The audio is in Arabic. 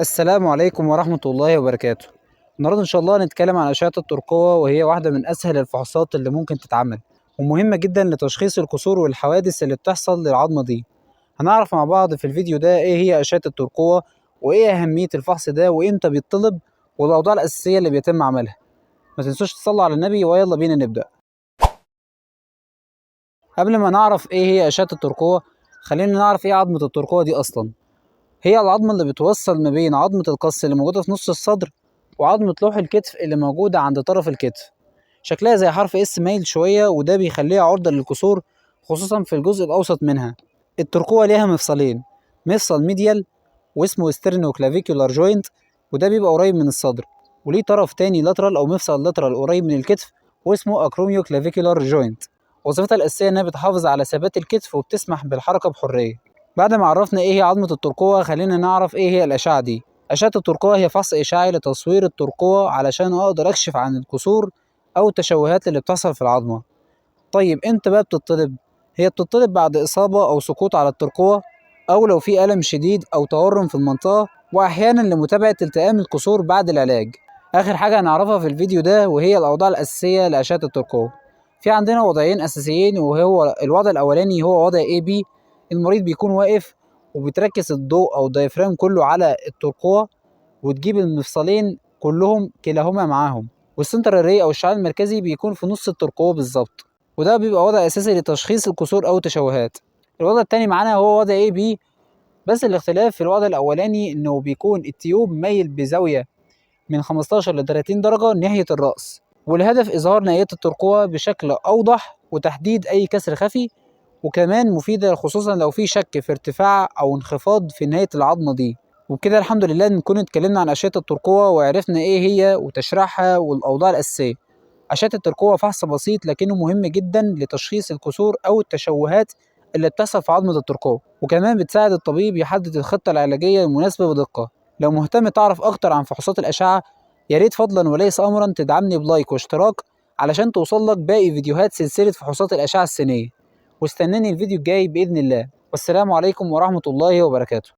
السلام عليكم ورحمة الله وبركاته. النهارده إن شاء الله هنتكلم عن أشعة الترقوة، وهي واحدة من أسهل الفحوصات اللي ممكن تتعمل، ومهمة جدا لتشخيص الكسور والحوادث اللي بتحصل للعظمة دي. هنعرف مع بعض في الفيديو ده إيه هي أشعة الترقوة، وإيه أهمية الفحص ده، وإمتى بيطلب، والأوضاع الأساسية اللي بيتم عملها. ما تنسوش تصلوا على النبي، ويلا بينا نبدأ. قبل ما نعرف إيه هي أشعة الترقوة، خلينا نعرف إيه عظمة الترقوة دي أصلا. هي العظمة اللي بتوصل ما بين عظمة القص اللي موجودة في نص الصدر وعظمة لوح الكتف اللي موجودة عند طرف الكتف. شكلها زي حرف اس مايل شوية، وده بيخليها عرضة للكسور، خصوصا في الجزء الأوسط منها. الترقوة ليها مفصلين، مفصل ميديال واسمه ستيرنو كلافيكولار جوينت، وده بيبقى قريب من الصدر، وليه طرف تاني لاترال أو مفصل لاترال قريب من الكتف واسمه أكروميو كلافيكولار جوينت. وظيفتها الأساسية إنها بتحافظ على ثبات الكتف وبتسمح بالحركة بحرية. بعد ما عرفنا ايه هي عظمة الترقوة، خلينا نعرف ايه هي الأشعة دي. أشعة الترقوة هي فحص إشعاعي لتصوير الترقوة علشان أقدر أكشف عن الكسور أو التشوهات اللي بتحصل في العظمة. طيب امتى بقى بتطلب؟ هي بتطلب بعد إصابة أو سقوط على الترقوة، أو لو في ألم شديد أو تورم في المنطقة، وأحيانا لمتابعة التئام الكسور بعد العلاج. آخر حاجة هنعرفها في الفيديو ده وهي الأوضاع الأساسية لأشعة الترقوة. في عندنا وضعين أساسيين، وهو الوضع الأولاني هو وضع AB. المريض بيكون واقف وبتركز الضوء أو الدايفرام كله على الترقوة، وتجيب المفصلين كلهم كلاهما معاهم، والسنتر الري أو الشعاع المركزي بيكون في نص الترقوة بالظبط، وده بيبقى وضع أساسي لتشخيص الكسور أو التشوهات. الوضع التاني معانا هو وضع AB، بس الاختلاف في الوضع الأولاني إنه بيكون التيوب مايل بزاوية من 15 ل 30 درجة ناحية الرأس، والهدف إظهار نهايات الترقوة بشكل أوضح وتحديد أي كسر خفي، وكمان مفيدة خصوصا لو في شك في ارتفاع أو انخفاض في نهاية العظمة دي. وبكده الحمد لله نكون اتكلمنا عن أشعة الترقوة وعرفنا إيه هي وتشريحها والأوضاع الأساسية. أشعة الترقوة فحص بسيط لكنه مهم جدا لتشخيص الكسور أو التشوهات اللي بتحصل في عظمة الترقوة، وكمان بتساعد الطبيب يحدد الخطة العلاجية المناسبة بدقة. لو مهتم تعرف أكتر عن فحوصات الأشعة، ياريت فضلا وليس أمرا تدعمني بلايك واشتراك علشان توصلك باقي فيديوهات سلسلة فحوصات الأشعة السينية. واستناني الفيديو الجاي بإذن الله، والسلام عليكم ورحمة الله وبركاته.